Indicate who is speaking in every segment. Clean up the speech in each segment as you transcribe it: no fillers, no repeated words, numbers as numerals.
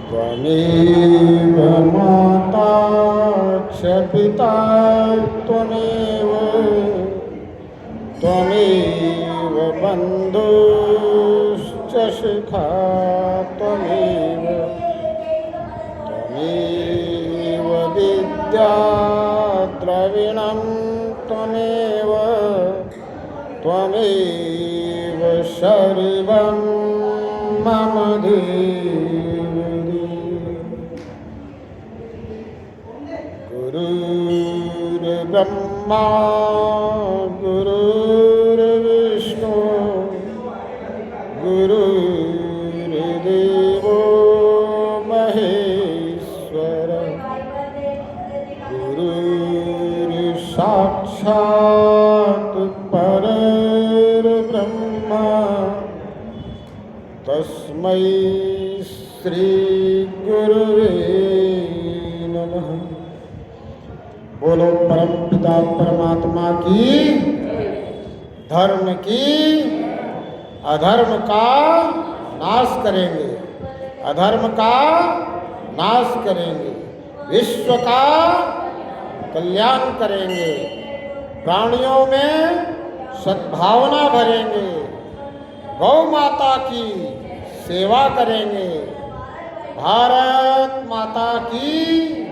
Speaker 1: त्वमेव माता च पिता त्वमेव त्वमेव बन्धुश्च शिखा त्वमेव त्वमेव विद्या द्रविणं त्वमेव त्वमेव सर्वं मम देवि। गुरुर्ब्रह्मा गुरुर्विष्णु गुरुर्देवो महेश्वर गुरुर्साक्षात् परब्रह्म तस्मै श्री गुरुवे नमः। बोलो परम पिता परमात्मा की धर्म की अधर्म का नाश करेंगे, अधर्म का नाश करेंगे, विश्व का कल्याण करेंगे, प्राणियों में सद्भावना भरेंगे, गौ माता की सेवा करेंगे। भारत माता की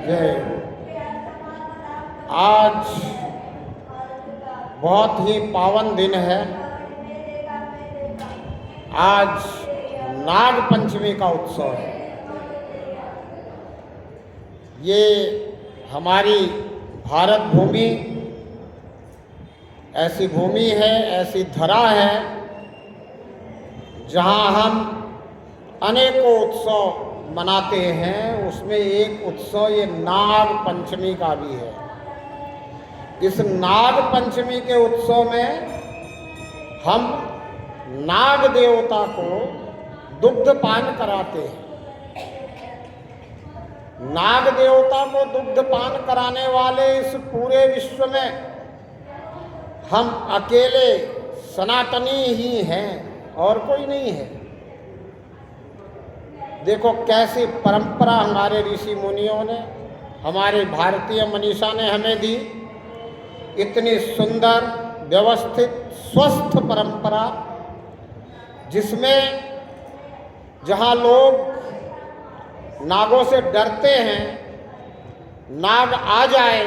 Speaker 1: जय। आज बहुत ही पावन दिन है। आज नाग पंचमी का उत्सव है। ये हमारी भारत भूमि ऐसी भूमि है, ऐसी धरा है जहाँ हम अनेकों उत्सव मनाते हैं। उसमें एक उत्सव ये नाग पंचमी का भी है। इस नाग पंचमी के उत्सव में हम नाग देवता को दुग्धपान कराते हैं। नाग देवता को दुग्धपान कराने वाले इस पूरे विश्व में हम अकेले सनातनी ही हैं और कोई नहीं है। देखो कैसी परंपरा हमारे ऋषि मुनियों ने, हमारे भारतीय मनीषा ने हमें दी। इतनी सुंदर व्यवस्थित स्वस्थ परंपरा जिसमें जहाँ लोग नागों से डरते हैं, नाग आ जाए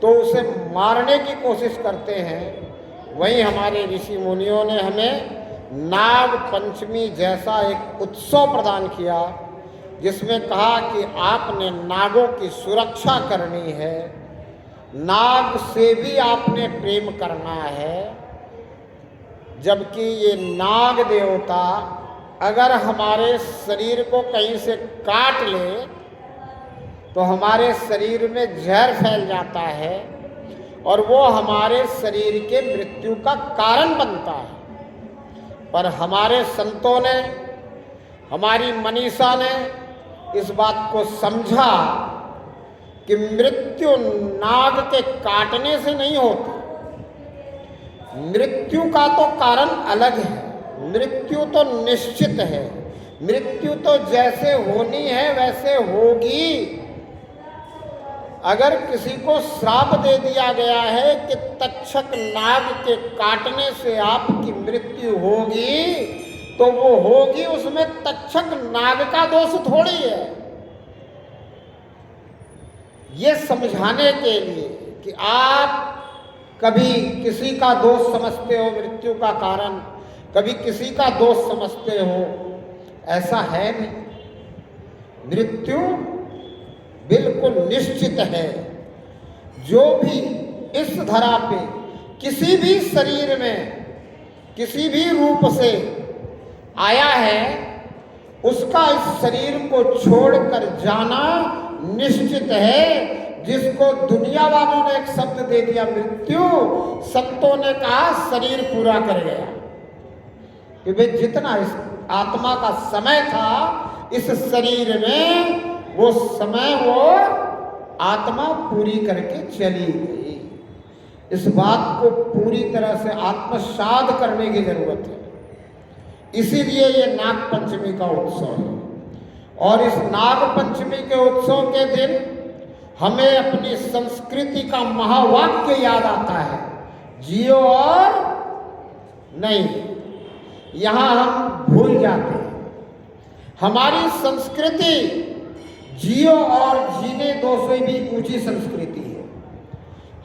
Speaker 1: तो उसे मारने की कोशिश करते हैं, वहीं हमारे ऋषि मुनियों ने हमें नाग पंचमी जैसा एक उत्सव प्रदान किया जिसमें कहा कि आपने नागों की सुरक्षा करनी है, नाग से भी आपने प्रेम करना है। जबकि ये नाग देवता अगर हमारे शरीर को कहीं से काट ले तो हमारे शरीर में जहर फैल जाता है और वो हमारे शरीर के मृत्यु का कारण बनता है। पर हमारे संतों ने, हमारी मनीषा ने इस बात को समझा कि मृत्यु नाग के काटने से नहीं होती। मृत्यु का तो कारण अलग है, मृत्यु तो निश्चित है, मृत्यु तो जैसे होनी है वैसे होगी। अगर किसी को श्राप दे दिया गया है कि तक्षक नाग के काटने से आपकी मृत्यु होगी तो वो होगी, उसमें तक्षक नाग का दोष थोड़ी है। ये समझाने के लिए कि आप कभी किसी का दोष समझते हो मृत्यु का कारण, कभी किसी का दोष समझते हो, ऐसा है नहीं। मृत्यु बिल्कुल निश्चित है। जो भी इस धरा पे किसी भी शरीर में किसी भी रूप से आया है उसका इस शरीर को छोड़कर जाना निश्चित है। जिसको दुनिया वालों ने एक शब्द दे दिया मृत्यु, संतों ने कहा शरीर पूरा कर गया। कि भाई जितना इस आत्मा का समय था इस शरीर में, वो समय वो आत्मा पूरी करके चली गई। इस बात को पूरी तरह से आत्मसात करने की जरूरत है। इसीलिए ये नाग पंचमी का उत्सव है। और इस नाग पंचमी के उत्सव के दिन हमें अपनी संस्कृति का महावाक्य याद आता है, जियो और नहीं। यहाँ हम भूल जाते हैं। हमारी संस्कृति जियो और जीने दो से भी ऊंची संस्कृति है।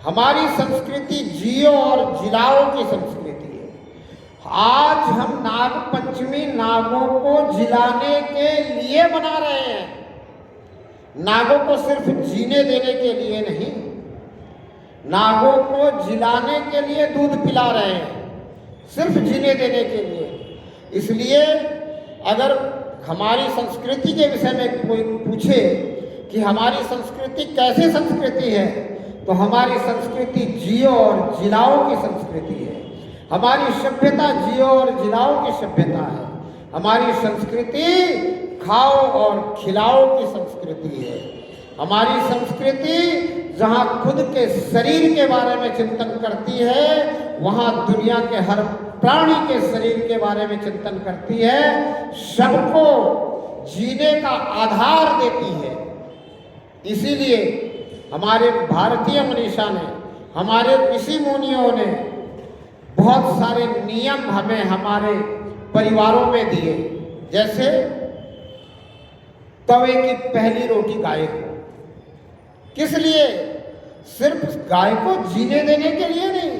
Speaker 1: हमारी संस्कृति जियो और जिलाओ की संस्कृति है। आज हम नाग पंचमी नागों को जिलाने के लिए मना रहे हैं, नागों को सिर्फ जीने देने के लिए नहीं, नागों को जिलाने के लिए दूध पिला रहे हैं, सिर्फ जीने देने के लिए। इसलिए अगर हमारी संस्कृति के विषय में कोई पूछे कि हमारी संस्कृति कैसी संस्कृति है, तो हमारी संस्कृति जियो और जिलाओ की संस्कृति है। हमारी सभ्यता जियो और जिलाओ की सभ्यता है। हमारी संस्कृति खाओ और खिलाओ की संस्कृति है। हमारी संस्कृति जहाँ खुद के शरीर के बारे में चिंतन करती है, वहाँ दुनिया के हर प्राणी के शरीर के बारे में चिंतन करती है, सबको जीने का आधार देती है। इसीलिए हमारे भारतीय मनीषा ने, हमारे ऋषि मुनियों ने बहुत सारे नियम हमें हमारे परिवारों में दिए। जैसे तवे की पहली रोटी गाय को, किस लिए? सिर्फ गाय को जीने देने के लिए नहीं,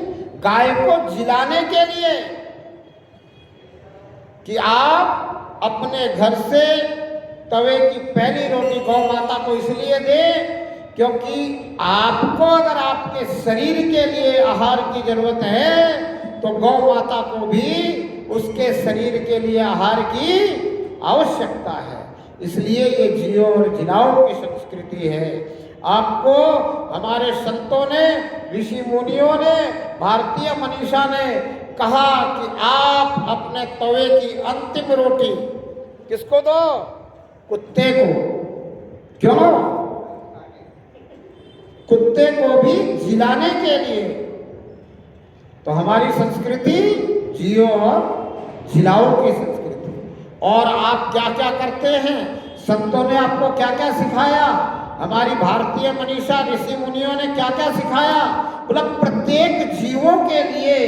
Speaker 1: गाय को जिलाने के लिए, कि आप अपने घर से तवे की पहली रोटी गौ माता को इसलिए दें क्योंकि आपको अगर आपके शरीर के लिए आहार की जरूरत है तो गौ माता को भी उसके शरीर के लिए आहार की आवश्यकता है। इसलिए ये जियो और जिलाओ की संस्कृति है। आपको हमारे संतों ने, ऋषि मुनियों ने, भारतीय मनीषा ने कहा कि आप अपने तवे की अंतिम रोटी किसको दो? कुत्ते को। क्यों? कुत्ते को भी जिलाने के लिए। तो हमारी संस्कृति जियो और जिलाओ की संस्कृति। और आप क्या क्या करते हैं, संतों ने आपको क्या क्या सिखाया, हमारी भारतीय मनीषा ऋषि मुनियों ने क्या क्या सिखाया? बोला प्रत्येक जीवों के लिए,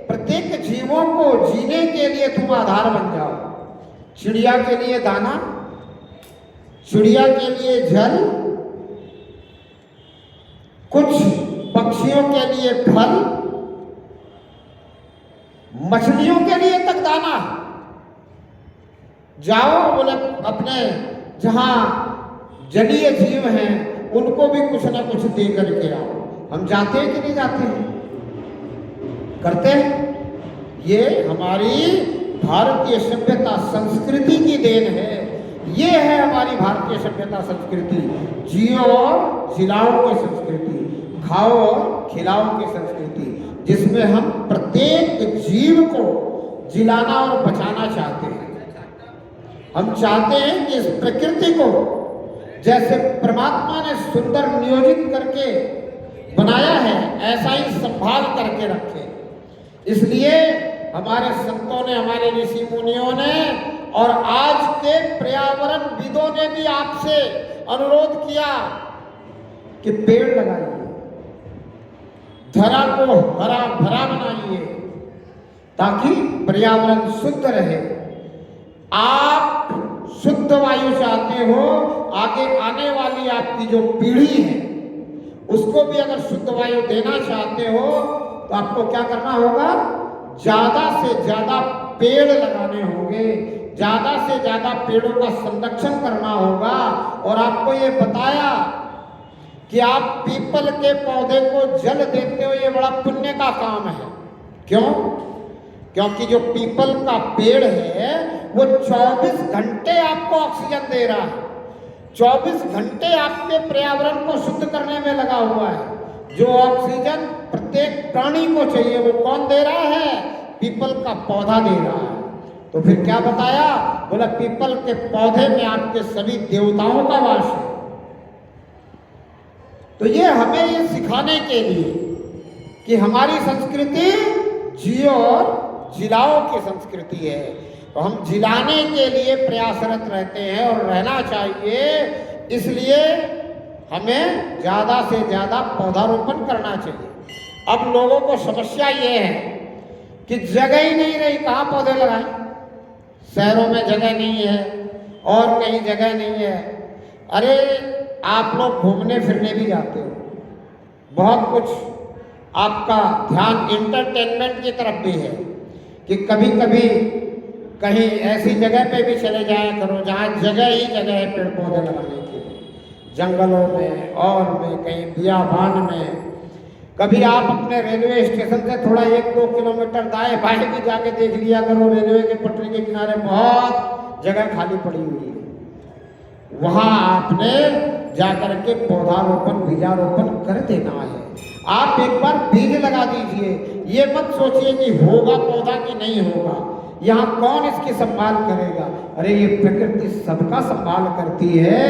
Speaker 1: प्रत्येक जीवों को जीने के लिए तुम आधार बन जाओ। चिड़िया के लिए दाना, चिड़िया के लिए जल, कुछ पक्षियों के लिए फल, मछलियों के लिए तक दाना। जाओ बोले अपने जहां जलीय जीव हैं उनको भी कुछ ना कुछ दे करके आओ। हम जाते हैं कि नहीं जाते हैं? करते हैं। ये हमारी भारतीय सभ्यता संस्कृति की देन है। ये है हमारी भारतीय सभ्यता संस्कृति, जियो और जिलाओ की संस्कृति, खाओ और खिलाओ की संस्कृति, जिसमें हम प्रत्येक जीव को जिलाना और बचाना चाहते हैं। हम चाहते हैं कि इस प्रकृति को जैसे परमात्मा ने सुंदर नियोजित करके बनाया है, ऐसा ही संभाल करके रखे। इसलिए हमारे संतों ने, हमारे ऋषि मुनियों ने और आज के पर्यावरण विदों ने भी आपसे अनुरोध किया कि पेड़ लगाइए, धरा को हरा भरा बनाइए ताकि पर्यावरण शुद्ध रहे। आप शुद्ध वायु चाहते हो, आगे आने वाली आपकी जो पीढ़ी है उसको भी अगर शुद्ध वायु देना चाहते हो तो आपको क्या करना होगा? ज्यादा से ज्यादा पेड़ लगाने होंगे, ज्यादा से ज्यादा पेड़ों का संरक्षण करना होगा। और आपको ये बताया कि आप पीपल के पौधे को जल देते हो, ये बड़ा पुण्य का काम है। क्यों? क्योंकि जो पीपल का पेड़ है वो 24 घंटे आपको ऑक्सीजन दे रहा है, 24 घंटे आपके पर्यावरण को शुद्ध करने में लगा हुआ है। जो ऑक्सीजन प्रत्येक प्राणी को चाहिए वो कौन दे रहा है? पीपल का पौधा दे रहा है। तो फिर क्या बताया? बोला पीपल के पौधे में आपके सभी देवताओं का वास है। तो ये हमें ये सिखाने के लिए कि हमारी संस्कृति जियो और जिलाओ की संस्कृति है। तो हम जिलाने के लिए प्रयासरत रहते हैं और रहना चाहिए। इसलिए हमें ज़्यादा से ज़्यादा पौधारोपण करना चाहिए। अब लोगों को समस्या ये है कि जगह ही नहीं रही, कहाँ पौधे लगाएं। शहरों में जगह नहीं है और कहीं जगह नहीं है। अरे आप लोग घूमने फिरने भी जाते हो, बहुत कुछ आपका ध्यान इंटरटेनमेंट की तरफ भी है कि कभी कभी कहीं ऐसी जगह पे भी चले जाया करो जहाँ जगह ही जगह है पेड़ पौधे लगाने के लिए, जंगलों में और में कहीं बियाबान में। कभी आप अपने रेलवे स्टेशन से थोड़ा 1-2 किलोमीटर दाएं बाएं भी जाके देख लिया करो, रेलवे के पटरी के किनारे बहुत जगह खाली पड़ी हुई है, वहाँ आपने जाकर के पौधारोपण बीजारोपण कर देना है। आप एक बार बीज लगा दीजिए, ये मत सोचिए कि होगा पौधा कि नहीं होगा, यहाँ कौन इसकी संभाल करेगा। अरे ये प्रकृति सबका संभाल करती है,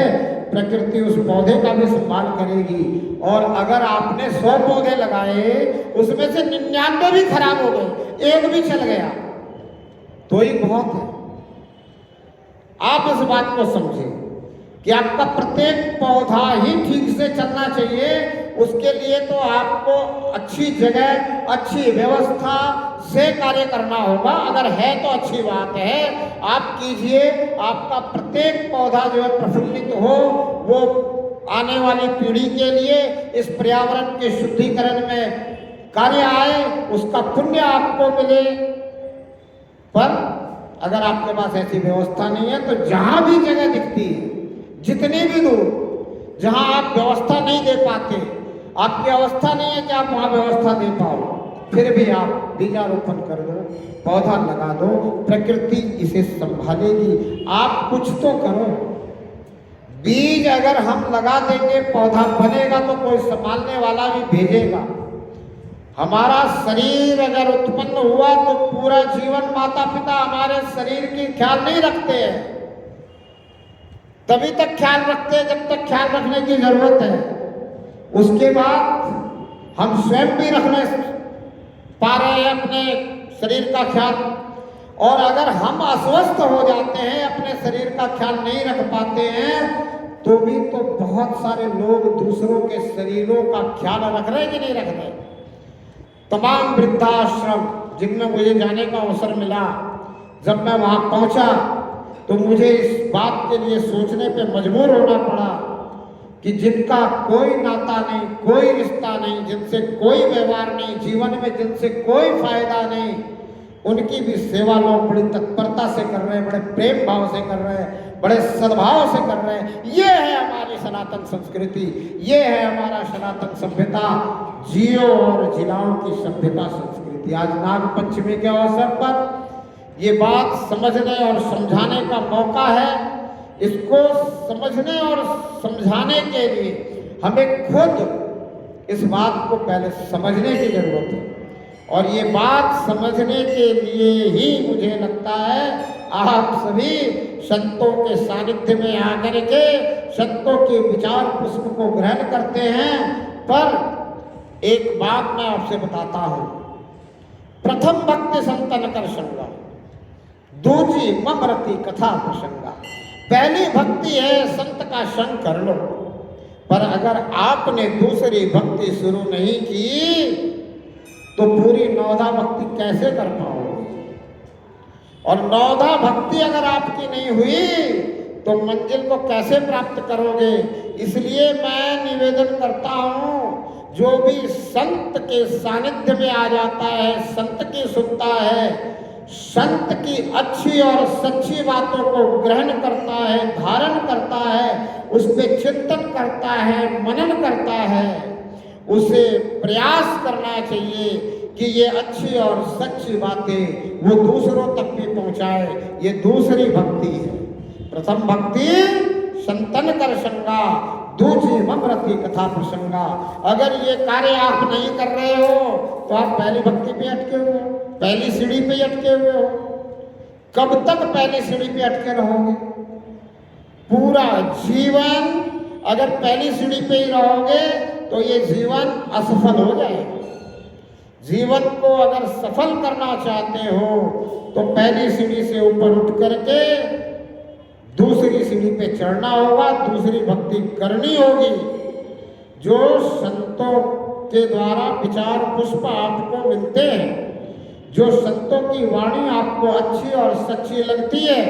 Speaker 1: प्रकृति उस पौधे का भी संभाल करेगी। और अगर आपने 100 पौधे लगाए, उसमें से 99 भी खराब हो गए, एक भी चल गया तो ही बहुत है। आप इस बात को समझें कि आपका प्रत्येक पौधा ही ठीक से चलना चाहिए। उसके लिए तो आपको अच्छी जगह, अच्छी व्यवस्था से कार्य करना होगा। अगर है तो अच्छी बात है, आप कीजिए। आपका प्रत्येक पौधा जो है प्रफुल्लित हो, वो आने वाली पीढ़ी के लिए इस पर्यावरण के शुद्धिकरण में कार्य आए, उसका पुण्य आपको मिले। पर अगर आपके पास ऐसी व्यवस्था नहीं है तो जहां भी जगह दिखती है, जितनी भी दूर जहां आप व्यवस्था नहीं दे पाते, आपकी अवस्था नहीं है कि आप वहां व्यवस्था दे पाओ, फिर भी आप बीजारोपण कर दो, पौधा लगा दो, प्रकृति इसे संभालेगी। आप कुछ तो करो। बीज अगर हम लगा देंगे, पौधा बनेगा तो कोई संभालने वाला भी भेजेगा। हमारा शरीर अगर उत्पन्न हुआ तो पूरा जीवन माता पिता हमारे शरीर की ख्याल नहीं रखते हैं, तभी तक ख्याल रखते हैं जब तक ख्याल रखने की जरूरत है। उसके बाद हम स्वयं भी रखने पा रहे हैं अपने शरीर का ख्याल। और अगर हम अस्वस्थ हो जाते हैं, अपने शरीर का ख्याल नहीं रख पाते हैं, तो भी तो बहुत सारे लोग दूसरों के शरीरों का ख्याल रख रहे कि नहीं रख रहे। तमाम वृद्धाश्रम जिनमें मुझे जाने का अवसर मिला, जब मैं वहाँ पहुँचा तो मुझे इस बात के लिए सोचने पे मजबूर होना पड़ा कि जिनका कोई नाता नहीं, कोई रिश्ता नहीं, जिनसे कोई व्यवहार नहीं, जीवन में जिनसे कोई फायदा नहीं, उनकी भी सेवा लोग बड़ी तत्परता से कर रहे हैं, बड़े प्रेम भाव से कर रहे हैं, बड़े सद्भाव से कर रहे हैं। ये है हमारी सनातन संस्कृति, ये है हमारा सनातन सभ्यता, जियो और जिलाओं की सभ्यता संस्कृति। आज नाग पंचमी के अवसर पर ये बात समझने और समझाने का मौका है। इसको समझने और समझाने के लिए हमें खुद इस बात को पहले समझने की जरूरत है। और ये बात समझने के लिए ही मुझे लगता है आप सभी संतों के सानिध्य में आकर के संतों के विचार पुष्प को ग्रहण करते हैं। पर एक बात मैं आपसे बताता हूं, प्रथम भक्ति संतन कर संगा, दूजी मम रति कथा प्रसंगा। पहली भक्ति है संत का संग कर लो, पर अगर आपने दूसरी भक्ति शुरू नहीं की तो पूरी नौधा भक्ति कैसे कर पाओगे। और नौधा भक्ति अगर आपकी नहीं हुई तो मंजिल को कैसे प्राप्त करोगे। इसलिए मैं निवेदन करता हूँ, जो भी संत के सानिध्य में आ जाता है, संत की सुनता है, संत की अच्छी और सच्ची बातों को ग्रहण करता है, धारण करता है, उस पर चिंतन करता है, मनन करता है, उसे प्रयास करना चाहिए कि ये अच्छी और सच्ची बातें वो दूसरों तक भी पहुंचाए। ये दूसरी भक्ति है। प्रथम भक्ति संतन कर संगा, दूसरी मम रति कथा प्रसंगा। अगर ये कार्य आप नहीं कर रहे हो तो आप पहली भक्ति पे अटके हुए हो, पहली सीढ़ी पे अटके हुए हो। कब तक पहली सीढ़ी पे अटके रहोगे? पूरा जीवन अगर पहली सीढ़ी पे ही रहोगे तो ये जीवन असफल हो जाएगा। जीवन को अगर सफल करना चाहते हो तो पहली सीढ़ी से ऊपर उठ करके दूसरी सीढ़ी पे चढ़ना होगा, दूसरी भक्ति करनी होगी। जो संतों के द्वारा विचार पुष्प आपको मिलते हैं, जो संतों की वाणी आपको अच्छी और सच्ची लगती है,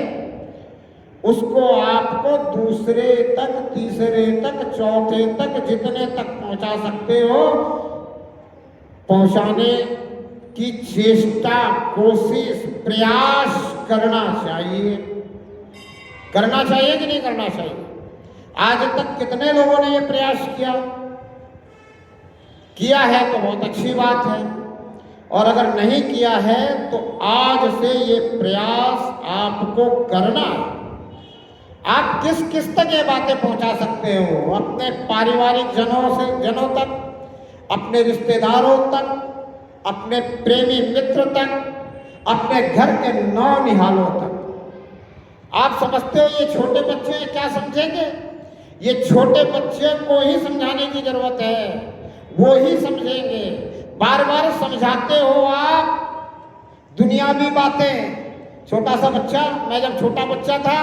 Speaker 1: उसको आपको दूसरे तक, तीसरे तक, चौथे तक, जितने तक पहुंचा सकते हो पहुंचाने की चेष्टा, कोशिश, प्रयास करना चाहिए। करना चाहिए कि नहीं करना चाहिए? आज तक कितने लोगों ने ये प्रयास किया है तो बहुत अच्छी बात है, और अगर नहीं किया है तो आज से ये प्रयास आपको करना है। आप किस किस तक ये बातें पहुंचा सकते हो? अपने पारिवारिक जनों तक, अपने रिश्तेदारों तक, अपने प्रेमी मित्र तक, अपने घर के नौनिहालों तक। आप समझते हो ये छोटे बच्चे क्या समझेंगे? ये छोटे बच्चे को ही समझाने की जरूरत है, वो ही समझेंगे। बार बार समझाते हो आप दुनियावी बातें। छोटा सा बच्चा, मैं जब छोटा बच्चा था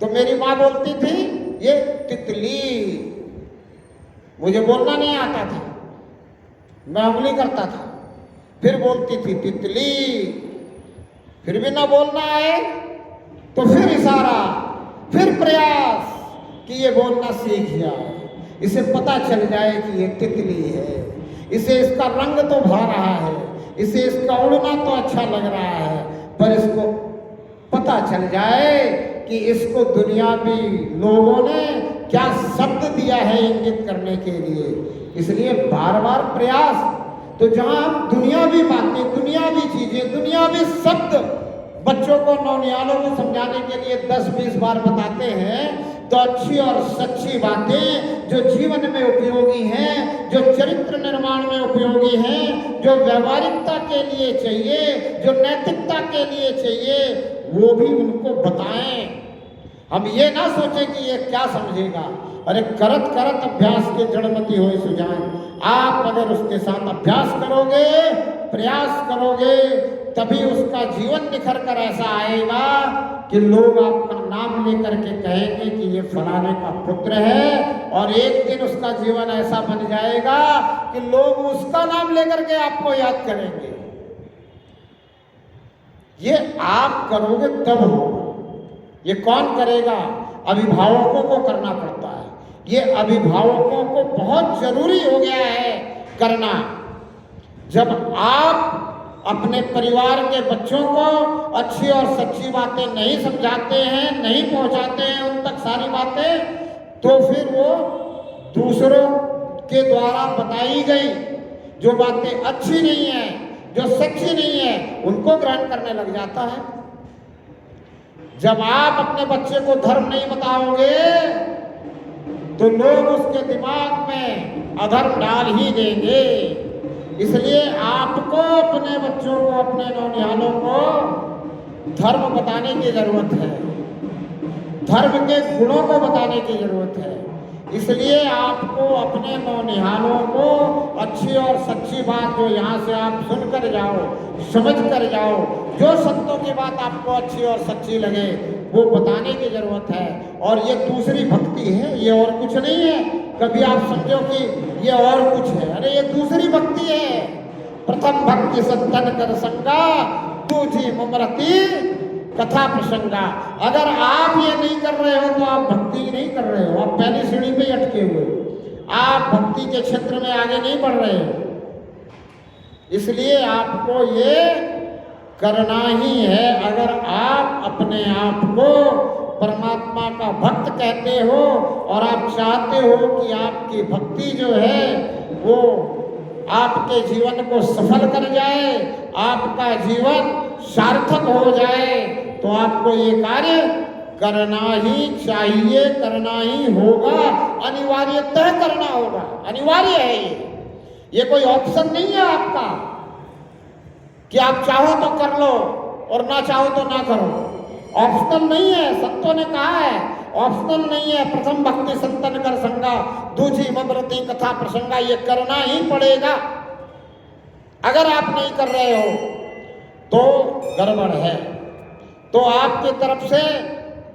Speaker 1: तो मेरी माँ बोलती थी ये तितली, मुझे बोलना नहीं आता था, मैं उंगली करता था, फिर बोलती थी तितली, फिर भी ना बोलना आए तो फिर इशारा, फिर प्रयास कि ये बोलना सीख जाए, इसे पता चल जाए कि ये तितली है, इसे इसका रंग तो भा रहा है, इसे इसका उड़ना तो अच्छा लग रहा है, पर इसको पता चल जाए कि इसको दुनियावी लोगों ने क्या शब्द दिया है इंगित करने के लिए। इसलिए बार बार प्रयास। तो जहां हम दुनियावी बातें, दुनियावी चीजें, दुनियावी शब्द बच्चों को, नौनिहालों को समझाने के लिए 10-20 बार बताते हैं, तो अच्छी और सच्ची बातें जो जीवन में उपयोगी हैं, जो चरित्र निर्माण में उपयोगी हैं, जो व्यवहारिकता के लिए चाहिए, जो नैतिकता के लिए चाहिए, वो भी उनको बताएं। हम ये ना सोचें कि ये क्या समझेगा। अरे करत करत अभ्यास के जड़मती होए सुजान। आप अगर उसके साथ अभ्यास करोगे, प्रयास करोगे, तभी उसका जीवन निखर कर ऐसा आएगा कि लोग आपका नाम लेकर के कहेंगे कि ये फलाने का पुत्र है, और एक दिन उसका जीवन ऐसा बन जाएगा कि लोग उसका नाम लेकर के आपको याद करेंगे। ये आप करोगे तब होगा। ये कौन करेगा? अभिभावकों को करना पड़ता है। ये अभिभावकों को बहुत जरूरी हो गया है करना। जब आप अपने परिवार के बच्चों को अच्छी और सच्ची बातें नहीं समझाते हैं, नहीं पहुंचाते हैं उन तक सारी बातें, तो फिर वो दूसरों के द्वारा बताई गई जो बातें अच्छी नहीं है, जो सच्ची नहीं है, उनको ग्रहण करने लग जाता है। जब आप अपने बच्चे को धर्म नहीं बताओगे तो लोग उसके दिमाग में अधर्म डाल ही देंगे। इसलिए आपको अपने बच्चों को, अपने नौनिहालों को धर्म बताने की जरूरत है, धर्म के गुणों को बताने की जरूरत है। इसलिए आपको अपने नौनिहालों को अच्छी और सच्ची बात जो यहाँ से आप सुन कर जाओ, समझ कर जाओ, जो संतों की बात आपको अच्छी और सच्ची लगे वो बताने की जरूरत है। और ये दूसरी भक्ति है, ये और कुछ नहीं है। कभी आप समझो कि ये और कुछ है, अरे ये दूसरी भक्ति है। प्रथम भक्ति संतन कर संगा, दूजी ममरती कथा प्रसंगा। अगर आप ये नहीं कर रहे हो तो आप भक्ति नहीं कर रहे हो, आप पहली सीढ़ी पे ही अटके हुए हो, आप भक्ति के क्षेत्र में आगे नहीं बढ़ रहे हो। इसलिए आपको ये करना ही है। अगर आप अपने आप को परमात्मा का भक्त कहते हो और आप चाहते हो कि आपकी भक्ति जो है वो आपके जीवन को सफल कर जाए, आपका जीवन सार्थक हो जाए, तो आपको ये कार्य करना ही चाहिए, करना ही होगा, अनिवार्यतः करना होगा। अनिवार्य है ये कोई ऑप्शन नहीं है आपका कि आप चाहो तो कर लो और ना चाहो तो ना करो। ऑप्शनल नहीं है, संतों ने कहा है ऑप्शनल नहीं है। प्रथम भक्ति संतन कर संगा, दूजी ममरती कथा प्रसंगा, ये करना ही पड़ेगा। अगर आप नहीं कर रहे हो तो गड़बड़ है। तो आपकी तरफ से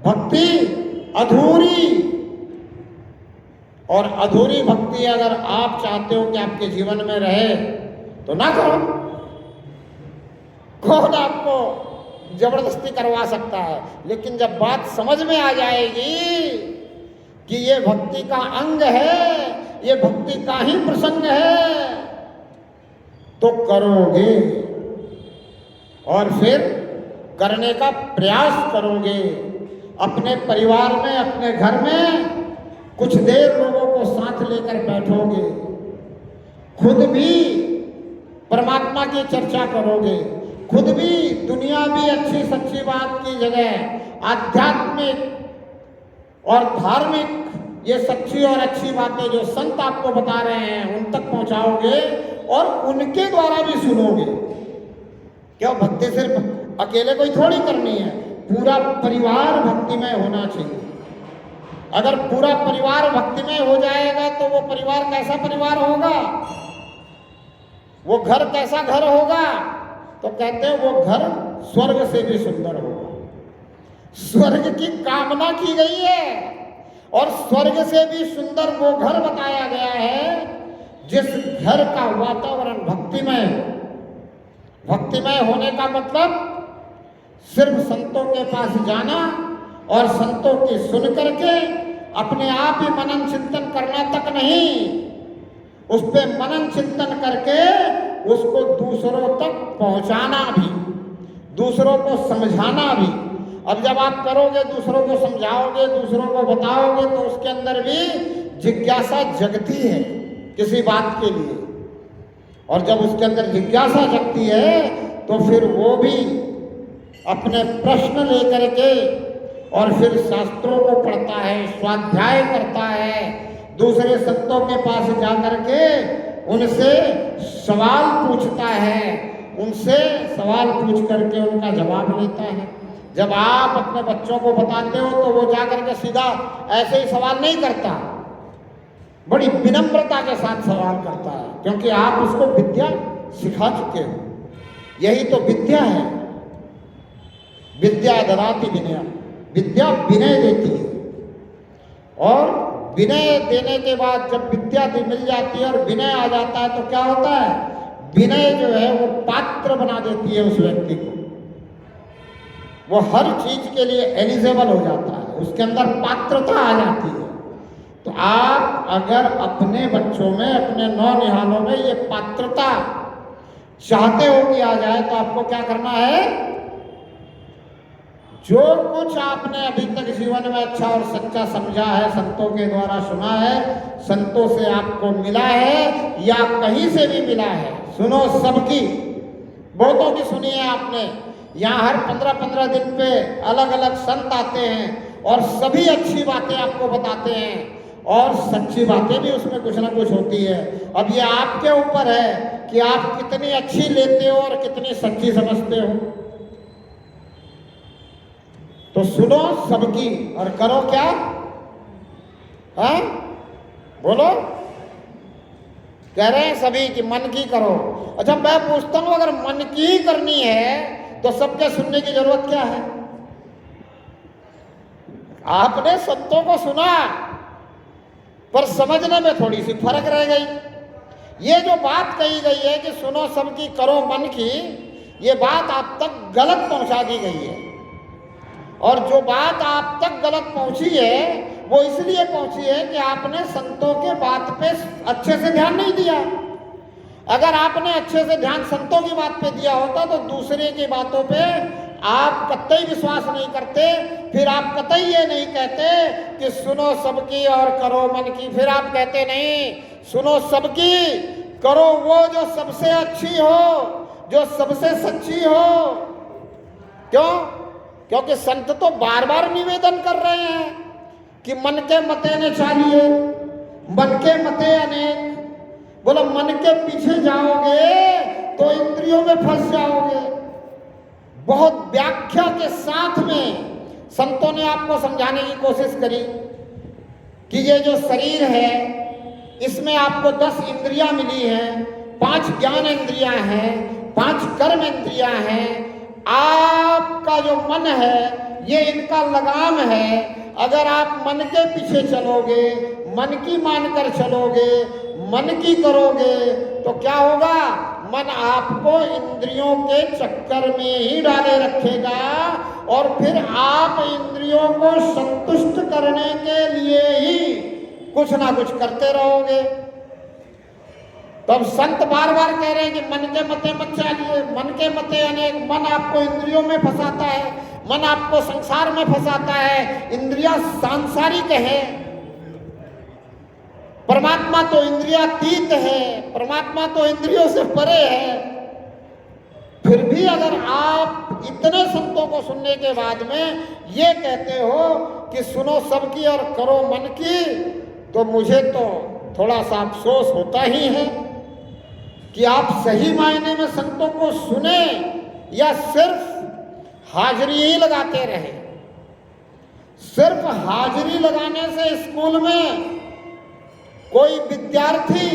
Speaker 1: भक्ति अधूरी, और अधूरी भक्ति अगर आप चाहते हो कि आपके जीवन में रहे तो ना करो। कौन आपको जबरदस्ती करवा सकता है? लेकिन जब बात समझ में आ जाएगी कि ये भक्ति का अंग है, ये भक्ति का ही प्रसंग है, तो करोगे और फिर करने का प्रयास करोगे। अपने परिवार में, अपने घर में कुछ देर लोगों को साथ लेकर बैठोगे, खुद भी परमात्मा की चर्चा करोगे, खुद भी दुनिया भी अच्छी सच्ची बात की जगह आध्यात्मिक और धार्मिक ये सच्ची और अच्छी बातें जो संत आपको बता रहे हैं उन तक पहुंचाओगे और उनके द्वारा भी सुनोगे। क्या भक्ति सिर्फ अकेले कोई थोड़ी करनी है, पूरा परिवार भक्तिमय होना चाहिए। अगर पूरा परिवार भक्तिमय हो जाएगा तो वो परिवार कैसा परिवार होगा, वो घर कैसा घर होगा? तो कहते हैं वो घर स्वर्ग से भी सुंदर होगा। स्वर्ग की कामना की गई है और स्वर्ग से भी सुंदर वो घर बताया गया है जिस घर का वातावरण भक्तिमय होने का मतलब सिर्फ संतों के पास जाना और संतों की सुन करके अपने आप ही मनन चिंतन करना तक नहीं, उस पे मनन चिंतन करके उसको दूसरों तक पहुंचाना भी, दूसरों को समझाना भी। अब जब आप करोगे, दूसरों को समझाओगे, दूसरों को बताओगे, तो उसके अंदर भी जिज्ञासा जगती है किसी बात के लिए, और जब उसके अंदर जिज्ञासा जगती है तो फिर वो भी अपने प्रश्न लेकर के और फिर शास्त्रों को पढ़ता है, स्वाध्याय करता है, दूसरे संतों के पास जाकर के उनसे सवाल पूछता है, उनसे सवाल पूछ करके उनका जवाब लेता है। जब आप अपने बच्चों को बताते हो तो वो जाकर के सीधा ऐसे ही सवाल नहीं करता, बड़ी विनम्रता के साथ सवाल करता है, क्योंकि आप उसको विद्या सिखा चुके हो। यही तो विद्या है। विद्या ददाति विनय, विद्या विनय देती है, और विनय देने के बाद जब विद्या मिल जाती है और विनय आ जाता है तो क्या होता है, विनय जो है वो पात्र बना देती है उस व्यक्ति को, वो हर चीज के लिए एलिजिबल हो जाता है, उसके अंदर पात्रता आ जाती है। तो आप अगर अपने बच्चों में, अपने नौनिहालों में ये पात्रता चाहते हो कि आ जाए, तो आपको क्या करना है, जो कुछ आपने अभी तक जीवन में अच्छा और सच्चा समझा है, संतों के द्वारा सुना है, संतों से आपको मिला है या कहीं से भी मिला है, सुनो सबकी, बहुतों की सुनी है आपने। यहाँ हर 15-15 दिन पे अलग अलग संत आते हैं और सभी अच्छी बातें आपको बताते हैं, और सच्ची बातें भी उसमें कुछ ना कुछ होती है। अब ये आपके ऊपर है कि आप कितनी अच्छी लेते हो और कितनी सच्ची समझते हो। तो सुनो सबकी और करो क्या है, बोलो, कह रहे हैं सभी कि मन की करो। अच्छा, मैं पूछता हूं, अगर मन की ही करनी है तो सबके सुनने की जरूरत क्या है? आपने संतों को सुना पर समझने में थोड़ी सी फर्क रह गई। ये जो बात कही गई है कि सुनो सबकी करो मन की, ये बात आप तक गलत पहुंचा दी गई है, और जो बात आप तक गलत पहुंची है वो इसलिए पहुंची है कि आपने संतों के बात पे अच्छे से ध्यान नहीं दिया। अगर आपने अच्छे से ध्यान संतों की बात पे दिया होता तो दूसरे की बातों पे आप कतई विश्वास नहीं करते, फिर आप कतई ये नहीं कहते कि सुनो सबकी और करो मन की। फिर आप कहते नहीं, सुनो सबकी, करो वो जो सबसे अच्छी हो, जो सबसे सच्ची हो। क्यों? क्योंकि संत तो बार बार निवेदन कर रहे हैं कि मन के मते ने चाहिए, मन के मते अनेक। बोलो, मन के पीछे जाओगे तो इंद्रियों में फंस जाओगे। बहुत व्याख्या के साथ में संतों ने आपको समझाने की कोशिश करी कि ये जो शरीर है इसमें आपको 10 इंद्रियां मिली हैं, 5 ज्ञान इंद्रियां हैं, 5 कर्म इंद्रियां हैं, आपका जो मन है ये इनका लगाम है। अगर आप मन के पीछे चलोगे, मन की मानकर चलोगे, मन की करोगे तो क्या होगा? मन आपको इंद्रियों के चक्कर में ही डाले रखेगा और फिर आप इंद्रियों को संतुष्ट करने के लिए ही कुछ ना कुछ करते रहोगे। तब संत बार बार कह रहे हैं कि मन के मते मत चलिए। मन के मते अनेक, मन आपको इंद्रियों में फंसाता है, मन आपको संसार में फंसाता है। इंद्रिया सांसारिक है, परमात्मा तो इंद्रियातीत है, परमात्मा तो इंद्रियों से परे है। फिर भी अगर आप इतने संतों को सुनने के बाद में ये कहते हो कि सुनो सबकी और करो मन की, तो मुझे तो थोड़ा सा अफसोस होता ही है कि आप सही मायने में संतों को सुने या सिर्फ हाजिरी ही लगाते रहे। सिर्फ हाजिरी लगाने से स्कूल में कोई विद्यार्थी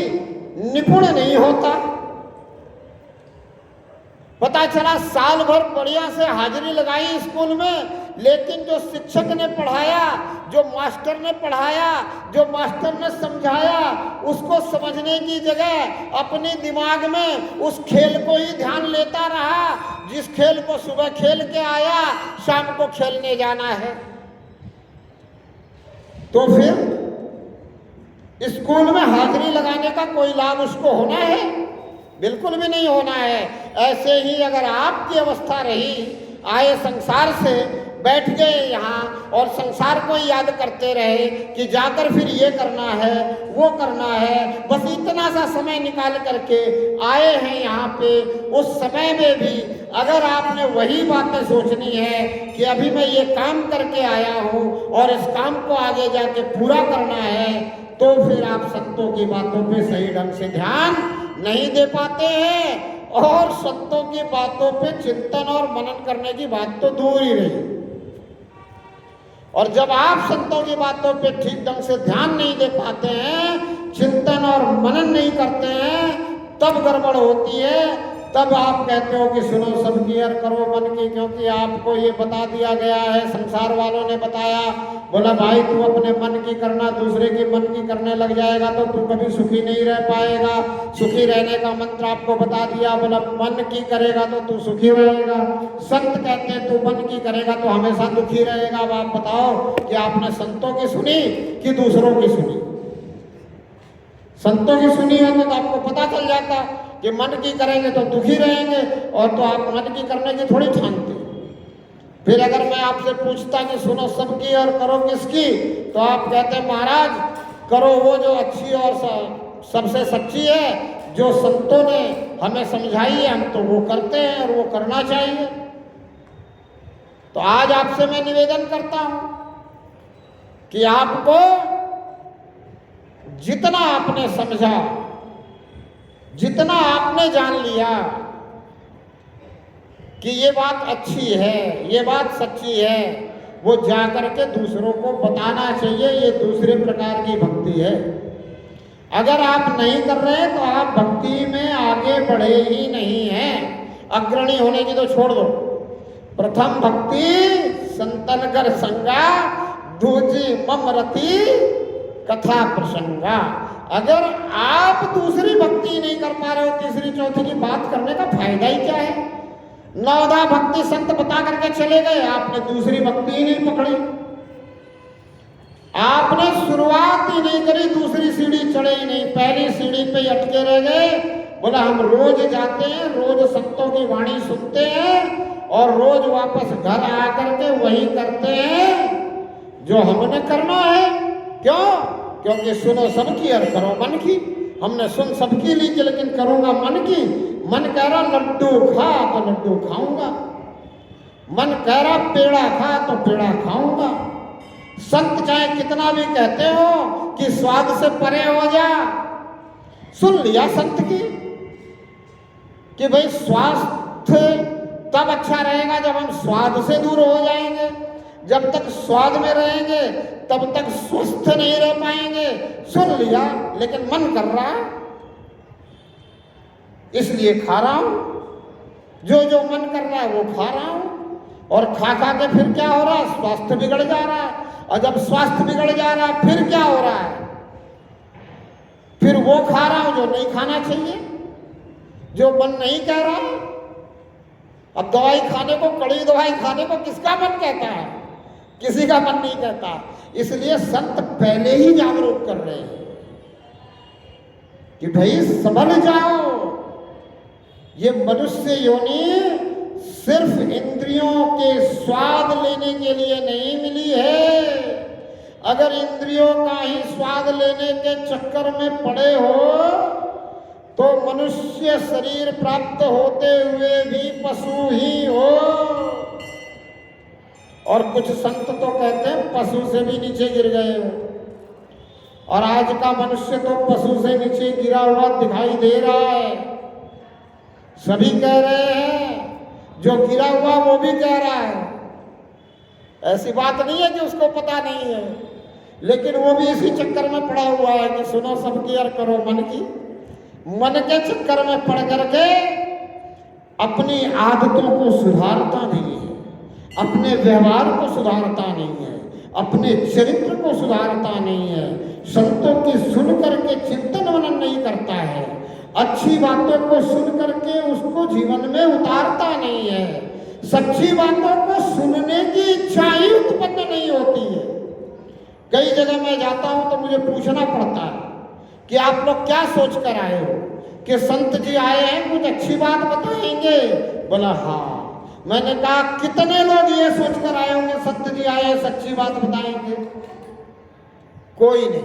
Speaker 1: निपुण नहीं होता। पता चला साल भर बढ़िया से हाजिरी लगाई स्कूल में, लेकिन जो शिक्षक ने पढ़ाया, जो मास्टर ने पढ़ाया, जो मास्टर ने समझाया, उसको समझने की जगह अपने दिमाग में उस खेल को ही ध्यान लेता रहा, जिस खेल को सुबह खेल के आया शाम को खेलने जाना है। तो फिर स्कूल में हाजिरी लगाने का कोई लाभ उसको होना है? बिल्कुल भी नहीं होना है। ऐसे ही अगर आपकी अवस्था रही, आए संसार से, बैठ गए यहाँ और संसार को याद करते रहे कि जाकर फिर ये करना है, वो करना है, बस इतना सा समय निकाल करके आए हैं यहाँ पे, उस समय में भी अगर आपने वही बातें सोचनी है कि अभी मैं ये काम करके आया हूँ और इस काम को आगे जाके पूरा करना है, तो फिर आप संतों की बातों पे सही ढंग से ध्यान नहीं दे पाते हैं। और संतों की बातों पे चिंतन और मनन करने की बात तो दूर ही रही। और जब आप संतों की बातों पे ठीक ढंग से ध्यान नहीं दे पाते हैं, चिंतन और मनन नहीं करते हैं, तब गड़बड़ होती है। तब आप कहते हो कि सुनो सबकी और करो मन की, क्योंकि आपको ये बता दिया गया है, संसार वालों ने बताया, बोला भाई तू अपने मन की करना, दूसरे के मन की करने लग जाएगा तो तू कभी सुखी नहीं रह पाएगा। सुखी रहने का मंत्र आपको बता दिया, बोला मन की करेगा तो तू सुखी रहेगा। संत कहते हैं तू मन की करेगा तो हमेशा दुखी रहेगा। अब आप बताओ कि आपने संतों की सुनी कि दूसरों की सुनी? संतों की सुनी होती तो आपको पता चल जाता कि मन की करेंगे तो दुखी रहेंगे, और तो आप मन की करने की थोड़ी ठानते। फिर अगर मैं आपसे पूछता कि सुनो सबकी और करो किसकी, तो आप कहते हैं महाराज करो वो जो अच्छी और सबसे सच्ची है, जो संतों ने हमें समझाई है, हम तो वो करते हैं और वो करना चाहिए। तो आज आपसे मैं निवेदन करता हूं कि आपको जितना आपने समझा, जितना आपने जान लिया कि ये बात अच्छी है, ये बात सच्ची है, वो जाकर के दूसरों को बताना चाहिए। ये दूसरे प्रकार की भक्ति है। अगर आप नहीं कर रहे तो आप भक्ति में आगे बढ़े ही नहीं हैं। अग्रणी होने की तो छोड़ दो। प्रथम भक्ति संतन कर संगा, दूजी मम रति कथा प्रसंगा। अगर आप दूसरी भक्ति नहीं कर पा रहे हो, तीसरी चौथी की बात करने का फायदा ही क्या है? नवदा भक्ति संत बता करके चले गए, आपने दूसरी भक्ति ही नहीं पकड़ी, आपने शुरुआत ही नहीं करी, दूसरी सीढ़ी चढ़े ही नहीं, पहली सीढ़ी पे अटके रह गए। बोला हम रोज जाते हैं, रोज संतों की वाणी सुनते हैं और रोज वापस घर आकर के वही करते हैं जो हमने करना है। क्यों? क्योंकि सुनो सबकी और करो मन की। हमने सुन सबकी ली लेकिन करूंगा मन की। मन कह रहा लड्डू खा तो लड्डू खाऊंगा, मन कह रहा पेड़ा खा तो पेड़ा खाऊंगा। संत चाहे कितना भी कहते हो कि स्वाद से परे हो जा, सुन लिया संत की कि भाई स्वास्थ्य तब अच्छा रहेगा जब हम स्वाद से दूर हो जाएंगे। जब तक स्वाद में रहेंगे तब तक स्वस्थ नहीं रह पाएंगे। सुन लिया लेकिन मन कर रहा है। इसलिए खा रहा हूं, जो जो मन कर रहा है वो खा रहा हूं, और खा खा के फिर क्या हो रहा है, स्वास्थ्य बिगड़ जा रहा है। और जब स्वास्थ्य बिगड़ जा रहा है फिर क्या हो रहा है, फिर वो खा रहा हूं जो नहीं खाना चाहिए, जो मन नहीं कह रहा। अब दवाई खाने को, कड़ी दवाई खाने को किसका मन कहता है, किसी का मन नहीं कहता। इसलिए संत पहले ही जागरूक कर रहे हैं कि भाई संभल जाओ, ये मनुष्य योनि सिर्फ इंद्रियों के स्वाद लेने के लिए नहीं मिली है। अगर इंद्रियों का ही स्वाद लेने के चक्कर में पड़े हो तो मनुष्य शरीर प्राप्त होते हुए भी पशु ही हो। और कुछ संत तो कहते हैं पशु से भी नीचे गिर गए हो, और आज का मनुष्य तो पशु से नीचे गिरा हुआ दिखाई दे रहा है। सभी कह रहे हैं, जो गिरा हुआ वो भी कह रहा है। ऐसी बात नहीं है कि उसको पता नहीं है, लेकिन वो भी इसी चक्कर में पड़ा हुआ है कि सुनो सब केयर करो मन की। मन के चक्कर में पड़ करके अपनी आदतों को सुधारता नहीं है, अपने व्यवहार को सुधारता नहीं है, अपने चरित्र को सुधारता नहीं है, संतों की सुन करके चिंतन मनन नहीं करता है, अच्छी बातों को सुन करके उसको जीवन में उतारता नहीं है, सच्ची बातों को सुनने की इच्छा ही उत्पन्न नहीं होती है। कई जगह मैं जाता हूं तो मुझे पूछना पड़ता है कि आप लोग क्या सोच कर आए हो, कि संत जी आए हैं कुछ अच्छी बात बताएंगे। बोला हाँ। मैंने कहा कितने लोग ये सोच कर आए होंगे संत जी आए हैं सच्ची बात बताएंगे? कोई नहीं।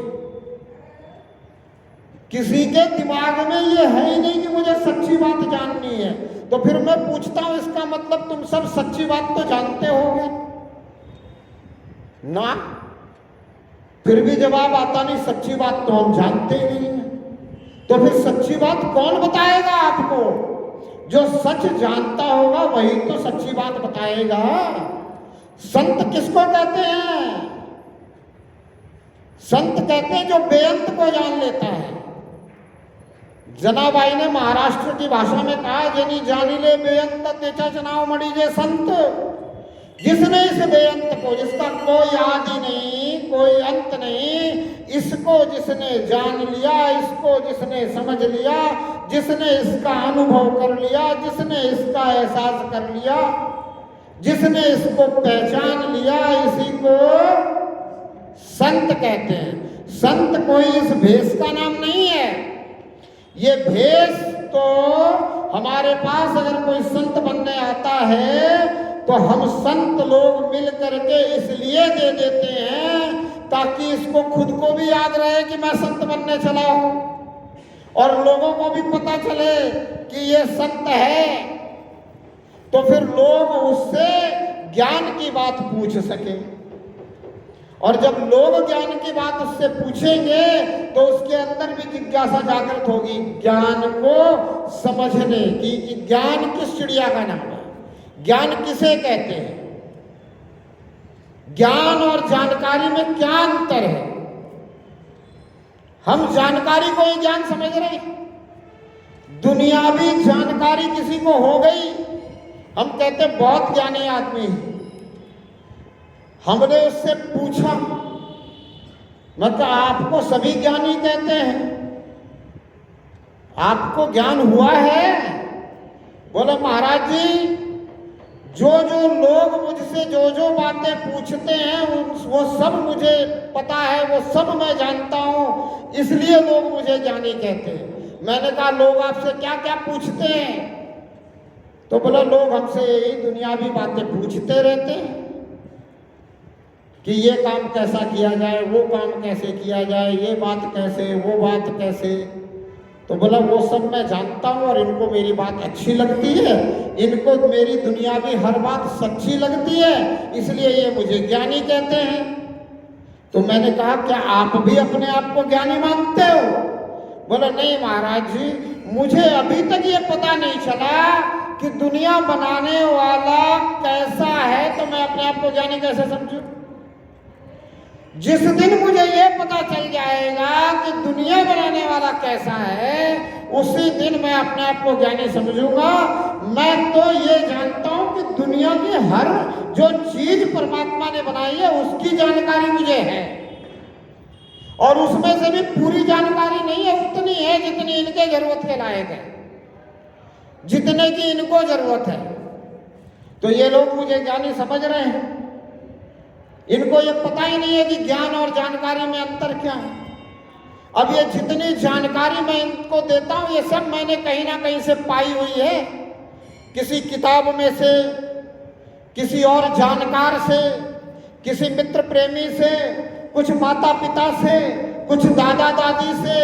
Speaker 1: किसी के दिमाग में ये है ही नहीं कि मुझे सच्ची बात जाननी है। तो फिर मैं पूछता हूं इसका मतलब तुम सब सच्ची बात तो जानते होगे ना? फिर भी जवाब आता नहीं, सच्ची बात तो हम जानते ही नहीं है। तो फिर सच्ची बात कौन बताएगा आपको? जो सच जानता होगा वही तो सच्ची बात बताएगा। संत किसको कहते हैं? संत कहते हैं जो बेअंत को जान लेता है। जनाबाई ने महाराष्ट्र की भाषा में कहा, जनी जानी ले बेअंत तेचा चनाव मड़ी जे संत। जिसने इस बेअंत को, जिसका कोई आदि नहीं कोई अंत नहीं, इसको जिसने जान लिया, इसको जिसने समझ लिया, जिसने इसका अनुभव कर लिया, जिसने इसका एहसास कर लिया, जिसने इसको पहचान लिया, इसी को संत कहते हैं। संत कोई इस भेष का नाम नहीं है। ये भेष तो हमारे पास अगर कोई संत बनने आता है तो हम संत लोग मिल करके इसलिए दे देते हैं ताकि इसको खुद को भी याद रहे कि मैं संत बनने चला हूं, और लोगों को भी पता चले कि ये संत है, तो फिर लोग उससे ज्ञान की बात पूछ सके। और जब लोग ज्ञान की बात उससे पूछेंगे तो उसके अंदर भी जिज्ञासा जागृत होगी ज्ञान को समझने की, कि ज्ञान किस चिड़िया का नाम है, ज्ञान किसे कहते हैं, ज्ञान और जानकारी में क्या अंतर है। हम जानकारी को ही ज्ञान समझ रहे हैं। दुनियावी जानकारी किसी को हो गई, हम कहते बहुत ज्ञानी आदमी है। हमने उससे पूछा, मतलब आपको सभी ज्ञानी कहते हैं, आपको ज्ञान हुआ है? बोला महाराज जी, जो जो लोग मुझसे जो जो बातें पूछते हैं वो सब मुझे पता है, वो सब मैं जानता हूं, इसलिए लोग मुझे ज्ञानी कहते हैं। मैंने कहा लोग आपसे क्या क्या पूछते हैं? तो बोला लोग हमसे यही दुनियावी बातें पूछते रहते हैं कि ये काम कैसा किया जाए, वो काम कैसे किया जाए, ये बात कैसे, वो बात कैसे। तो बोला वो सब मैं जानता हूँ और इनको मेरी बात अच्छी लगती है, इनको मेरी दुनियावी हर बात सच्ची लगती है, इसलिए ये मुझे ज्ञानी कहते हैं। तो मैंने कहा क्या आप भी अपने आप को ज्ञानी मानते हो? बोला नहीं महाराज जी, मुझे अभी तक ये पता नहीं चला कि दुनिया बनाने वाला कैसा है, तो मैं अपने आप को ज्ञानी कैसे समझूं? जिस दिन मुझे ये पता चल जाएगा कि दुनिया बनाने वाला कैसा है, उसी दिन मैं अपने आप को ज्ञानी समझूंगा। मैं तो ये जानता हूं कि दुनिया की हर जो चीज परमात्मा ने बनाई है उसकी जानकारी मुझे है, और उसमें से भी पूरी जानकारी नहीं है, उतनी है जितनी इनके जरूरत के लायक है, जितने की इनको जरूरत है। तो ये लोग मुझे ज्ञानी समझ रहे हैं, इनको ये पता ही नहीं है कि ज्ञान और जानकारी में अंतर क्या है। अब ये जितनी जानकारी मैं इनको देता हूं ये सब मैंने कहीं ना कहीं से पाई हुई है, किसी किताब में से, किसी और जानकार से, किसी मित्र प्रेमी से, कुछ माता पिता से, कुछ दादा दादी से,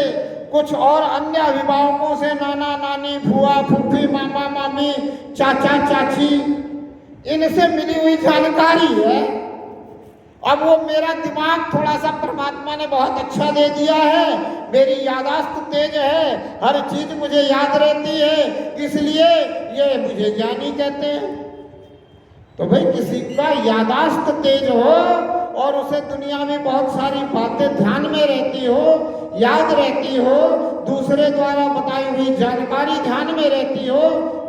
Speaker 1: कुछ और अन्य अभिभावकों से, नाना नानी, फूआ फूफी, मामा मामी, चाचा चाची, इनसे मिली हुई जानकारी है। अब वो मेरा दिमाग थोड़ा सा परमात्मा ने बहुत अच्छा दे दिया है, मेरी यादाश्त तेज है, हर चीज मुझे याद रहती है, इसलिए ये मुझे ज्ञानी कहते हैं। तो भाई किसी का यादाश्त तेज हो और उसे दुनिया में बहुत सारी बातें ध्यान में रहती हो, याद रहती हो, दूसरे द्वारा बताई हुई जानकारी ध्यान में रहती हो,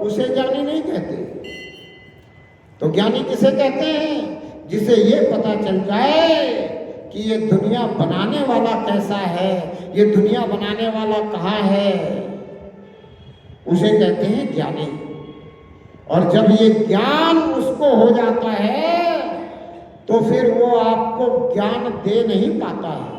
Speaker 1: उसे ज्ञानी नहीं कहते। तो ज्ञानी किसे कहते हैं? जिसे ये पता चल जाए कि ये दुनिया बनाने वाला कैसा है, ये दुनिया बनाने वाला कहाँ है, उसे कहते हैं ज्ञानी। और जब ये ज्ञान उसको हो जाता है तो फिर वो आपको ज्ञान दे नहीं पाता है।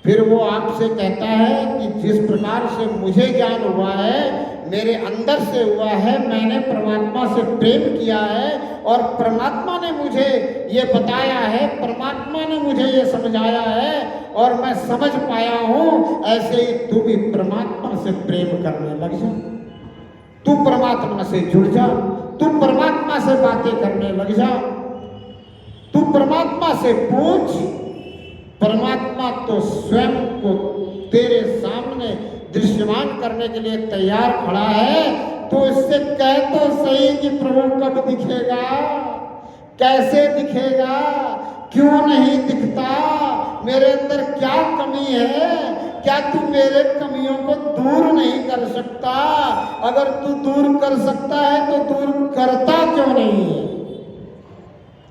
Speaker 1: फिर वो आपसे कहता है कि जिस प्रकार से मुझे ज्ञान हुआ है, मेरे अंदर से हुआ है, मैंने परमात्मा से प्रेम किया है और परमात्मा ने मुझे ये बताया है, परमात्मा ने मुझे ये समझाया है और मैं समझ पाया हूँ, ऐसे ही तू भी परमात्मा से प्रेम करने लग जा, तू परमात्मा से जुड़ जा, तू परमात्मा से बातें करने लग जा, तू परमात्मा से पूछ। परमात्मा तो स्वयं को तेरे सामने दृश्यमान करने के लिए तैयार खड़ा है। तो इससे कह तो सही कि प्रभु कब दिखेगा, कैसे दिखेगा, क्यों नहीं दिखता, मेरे अंदर क्या कमी है, क्या तू मेरे कमियों को दूर नहीं कर सकता? अगर तू दूर कर सकता है तो दूर करता क्यों नहीं है?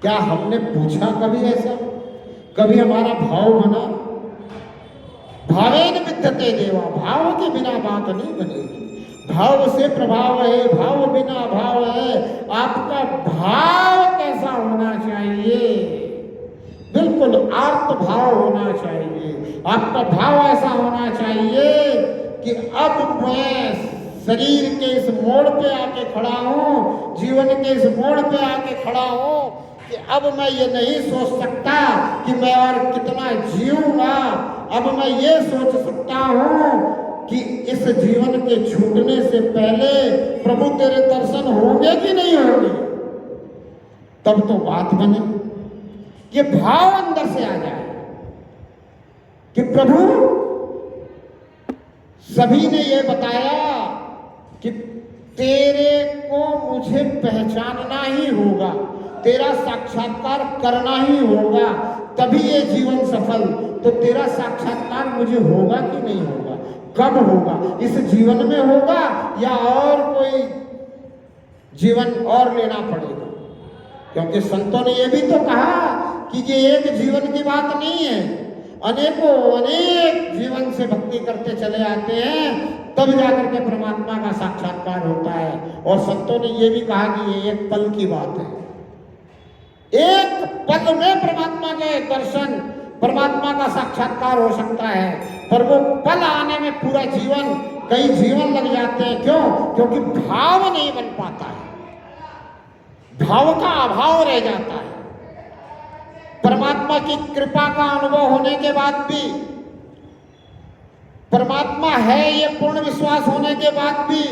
Speaker 1: क्या हमने पूछा कभी ऐसा? कभी हमारा भाव बना? भावेन विद्यते देवा, भाव के बिना बात नहीं बनेगी। भाव से प्रभाव है, भाव बिना भाव है। आपका भाव कैसा होना चाहिए? बिल्कुल आर्त भाव होना चाहिए। आपका भाव ऐसा होना चाहिए कि अब मैं शरीर के इस मोड़ पे आके खड़ा हूँ, जीवन के इस मोड़ पे आके खड़ा हूँ कि अब मैं ये नहीं सोच सकता कि मैं और कितना जीऊंगा। अब मैं ये सोच सकता हूँ कि इस जीवन के छूटने से पहले प्रभु तेरे दर्शन होंगे कि नहीं होंगे, तब तो बात बने। ये भाव अंदर से आ जाए कि प्रभु सभी ने ये बताया कि तेरे को मुझे पहचानना ही होगा, तेरा साक्षात्कार करना ही होगा, तभी ये जीवन सफल। तो तेरा साक्षात्कार मुझे होगा कि नहीं होगा? कब होगा? इस जीवन में होगा या और कोई जीवन और लेना पड़ेगा? क्योंकि संतों ने ये भी तो कहा कि ये एक जीवन की बात नहीं है, अनेकों अनेक जीवन से भक्ति करते चले आते हैं, तब जाकर के परमात्मा का साक्षात्कार होता है। और संतों ने ये भी कहा कि ये एक पल की बात है, एक पल में परमात्मा के दर्शन, परमात्मा का साक्षात्कार हो सकता है। पर वो पल आने में पूरा जीवन, कई जीवन लग जाते हैं। क्यों? क्योंकि भाव नहीं बन पाता है, भाव का अभाव रह जाता है। परमात्मा की कृपा का अनुभव होने के बाद भी, परमात्मा है ये पूर्ण विश्वास होने के बाद भी,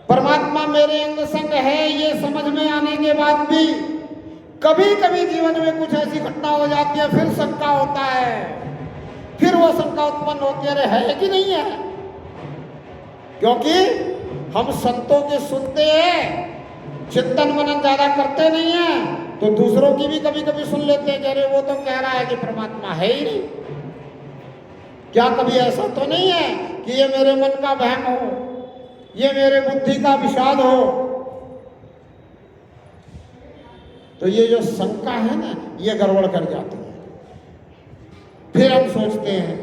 Speaker 1: परमात्मा मेरे अंग संग है ये समझ में आने के बाद भी, कभी कभी जीवन में कुछ ऐसी घटना हो जाती है, फिर शंका होता है, फिर वो शंका उत्पन्न होती है, अरे है कि नहीं है? क्योंकि हम संतों के सुनते हैं, चिंतन मनन ज्यादा करते नहीं है, तो दूसरों की भी कभी कभी सुन लेते हैं कि अरे वो तो कह रहा है कि परमात्मा है ही नहीं। क्या कभी ऐसा तो नहीं है कि ये मेरे मन का वहम हो, ये मेरे बुद्धि का विषाद हो? तो ये जो शंका है ना, ये गड़बड़ कर जाती है। फिर हम सोचते हैं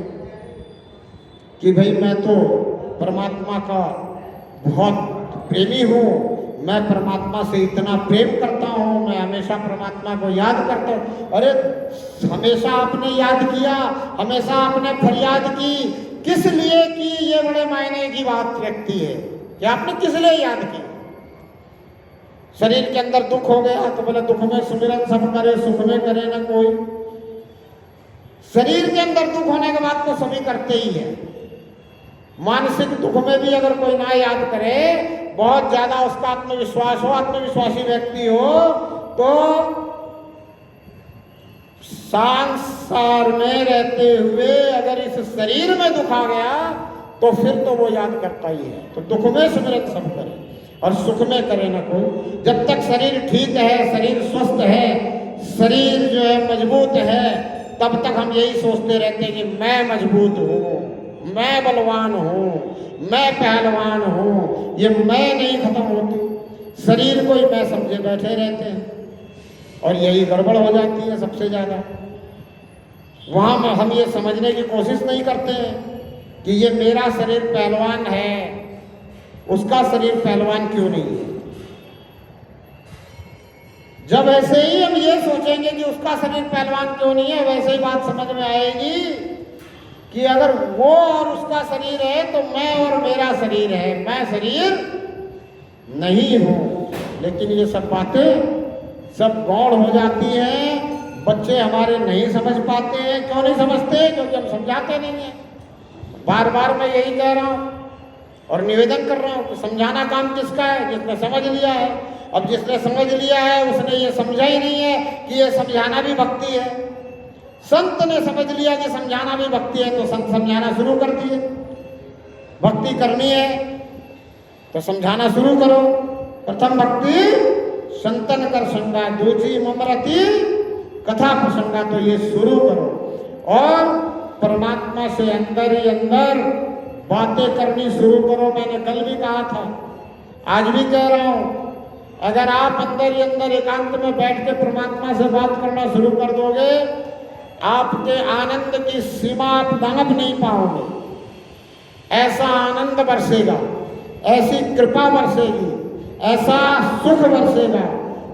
Speaker 1: कि भाई मैं तो परमात्मा का बहुत प्रेमी हूँ, मैं परमात्मा से इतना प्रेम करता हूँ, मैं हमेशा परमात्मा को याद करता हूँ। अरे हमेशा आपने याद किया, हमेशा आपने फरियाद की, किस लिए की? ये बड़े मायने की बात रखती है कि आपने किस लिए याद की। शरीर के अंदर दुख हो गया तो बोले दुख में सुमिरन सब करे, सुख में करे ना कोई। शरीर के अंदर दुख होने के बाद तो सभी करते ही है। मानसिक दुख में भी अगर कोई ना याद करे, बहुत ज्यादा उसका आत्मविश्वास हो, आत्मविश्वासी व्यक्ति हो, तो संसार में रहते हुए अगर इस शरीर में दुख आ गया तो फिर तो वो याद करता ही है। तो दुख में सुमिरन सब करे और सुख में करे ना कोई। जब तक शरीर ठीक है, शरीर स्वस्थ है, शरीर जो है मजबूत है, तब तक हम यही सोचते रहते हैं कि मैं मजबूत हूँ, मैं बलवान हूँ, मैं पहलवान हूँ। ये मैं नहीं खत्म होती, शरीर को ही मैं समझे बैठे रहते हैं और यही गड़बड़ हो जाती है सबसे ज़्यादा। वहाँ में हम ये समझने की कोशिश नहीं करते हैं कि ये मेरा शरीर पहलवान है, उसका शरीर पहलवान क्यों नहीं है। जब ऐसे ही हम ये सोचेंगे कि उसका शरीर पहलवान क्यों नहीं है, वैसे ही बात समझ में आएगी कि अगर वो और उसका शरीर है तो मैं और मेरा शरीर है, मैं शरीर नहीं हूँ। लेकिन ये सब बातें सब गौड़ हो जाती हैं। बच्चे हमारे नहीं समझ पाते हैं। क्यों नहीं समझते? क्योंकि हम समझाते नहीं हैं। बार बार मैं यही कह रहा हूँ और निवेदन कर रहा हूँ कि समझाना काम किसका है? जिसने समझ लिया है। अब जिसने समझ लिया है उसने ये समझा ही नहीं है कि ये समझाना भी भक्ति है। संत ने समझ लिया कि समझाना भी भक्ति है तो संत समझाना शुरू कर दिए। भक्ति करनी है तो समझाना शुरू करो। प्रथम भक्ति संतन कर संगा, दूजी ममरति कथा प्रसंगा। तो ये शुरू करो और परमात्मा से अंदर ही अंदर बातें करनी शुरू करो। मैंने कल भी कहा था, आज भी कह रहा हूं, अगर आप अंदर ही अंदर एकांत में बैठ के परमात्मा से बात करना शुरू कर दोगे, आपके आनंद की सीमा आप दांग नहीं पाओगे। ऐसा आनंद बरसेगा, ऐसी कृपा बरसेगी, ऐसा सुख बरसेगा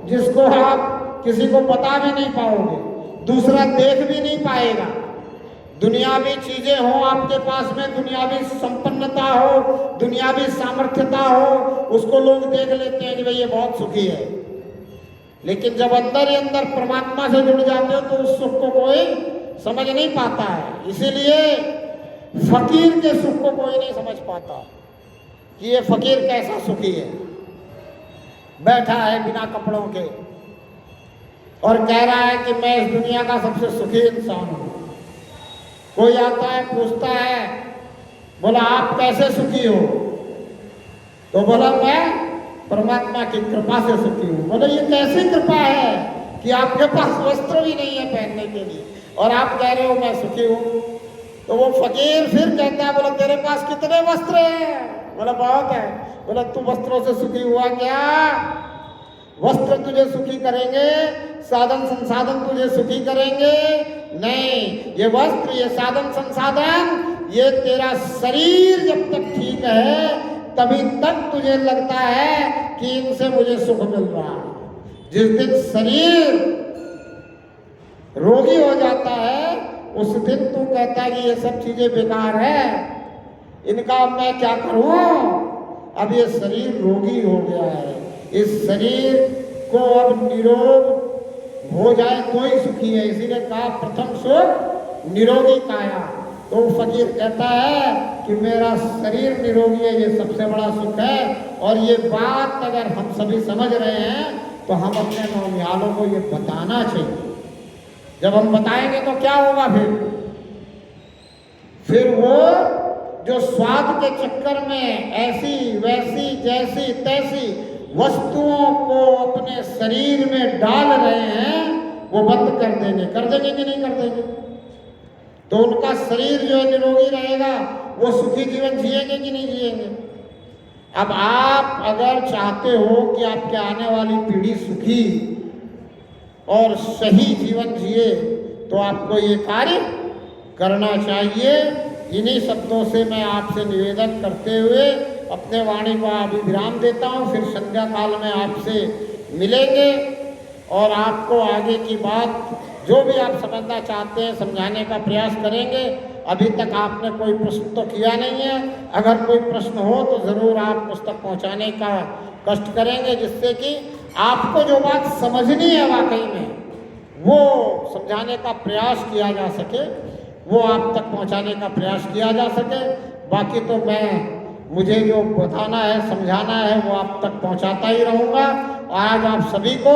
Speaker 1: जिसको आप किसी को बता भी नहीं पाओगे, दूसरा देख भी नहीं पाएगा। दुनियावी चीजें हो आपके पास में, दुनियावी संपन्नता हो, दुनियावी सामर्थ्यता हो, उसको लोग देख लेते हैं कि भाई ये बहुत सुखी है। लेकिन जब अंदर ही अंदर परमात्मा से जुड़ जाते हो तो उस सुख को कोई समझ नहीं पाता है। इसीलिए फकीर के सुख को कोई नहीं समझ पाता कि ये फकीर कैसा सुखी है। बैठा है बिना कपड़ों के और कह रहा है कि मैं इस दुनिया का सबसे सुखी इंसान हूं। कोई आता है पूछता है, बोला आप कैसे सुखी हो? तो बोला मैं परमात्मा की कृपा से सुखी हूँ। बोले ये कैसी कृपा है कि आपके पास वस्त्र भी नहीं है पहनने के लिए और आप कह रहे हो मैं सुखी हूँ? तो वो फकीर फिर कहता है, बोला तेरे पास कितने वस्त्र हैं? बोला बहुत है। बोला तू वस्त्रों से सुखी हुआ क्या? वस्त्र तुझे सुखी करेंगे, साधन संसाधन तुझे सुखी करेंगे? नहीं, ये वस्त्र, ये साधन संसाधन, ये तेरा शरीर जब तक ठीक है तभी तक तुझे लगता है कि इनसे मुझे सुख मिल रहा है। जिस दिन शरीर रोगी हो जाता है उस दिन तू कहता है कि ये सब चीजें बेकार है, इनका मैं क्या करूं? अब ये शरीर रोगी हो गया है, इस शरीर को अब निरोग हो जाए तो ही सुखी है। इसीलिए कहा प्रथम सुख निरोगी काया। तो फकीर कहता है कि मेरा शरीर निरोगी है, ये सबसे बड़ा सुख है। और ये बात अगर हम सभी समझ रहे हैं तो हम अपने नौनिहालों को ये बताना चाहिए। जब हम बताएंगे तो क्या होगा? फिर वो जो स्वाद के चक्कर में ऐसी वैसी जैसी तैसी वस्तुओं को अपने शरीर में डाल रहे हैं वो बंद कर देंगे। कर देंगे कि नहीं कर देंगे? तो उनका शरीर जो है निरोगी रहेगा, वो सुखी जीवन जिएंगे कि नहीं जिएंगे। अब आप अगर चाहते हो कि आपके आने वाली पीढ़ी सुखी और सही जीवन जिए, तो आपको ये कार्य करना चाहिए। इन्हीं शब्दों से मैं आपसे निवेदन करते हुए अपने वाणी को अभी विराम देता हूँ। फिर संध्या काल में आपसे मिलेंगे और आपको आगे की बात जो भी आप समझना चाहते हैं समझाने का प्रयास करेंगे। अभी तक आपने कोई प्रश्न तो किया नहीं है, अगर कोई प्रश्न हो तो ज़रूर आप पुस्तक पहुँचाने का कष्ट करेंगे, जिससे कि आपको जो बात समझनी है वाकई में वो समझाने का प्रयास किया जा सके, वो आप तक पहुंचाने का प्रयास किया जा सके। बाकी तो मुझे जो बताना है समझाना है वो आप तक पहुंचाता ही रहूँगा। आज आप सभी को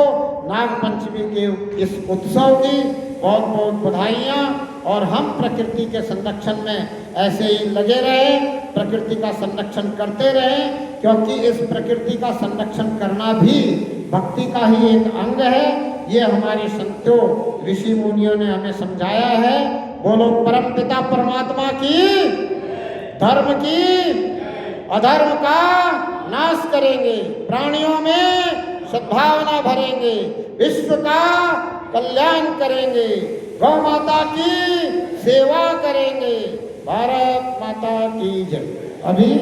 Speaker 1: नाग पंचमी के इस उत्सव की बहुत बहुत बधाइयाँ, और हम प्रकृति के संरक्षण में ऐसे ही लगे रहें, प्रकृति का संरक्षण करते रहें, क्योंकि इस प्रकृति का संरक्षण करना भी भक्ति का ही एक अंग है। ये हमारे संतों ऋषि मुनियों ने हमें समझाया है। बोलो परम पिता परमात्मा की, धर्म की अधर्म का नाश करेंगे, प्राणियों में सद्भावना भरेंगे, विश्व का कल्याण करेंगे, गौ माता की सेवा करेंगे। भारत माता की जय। अभी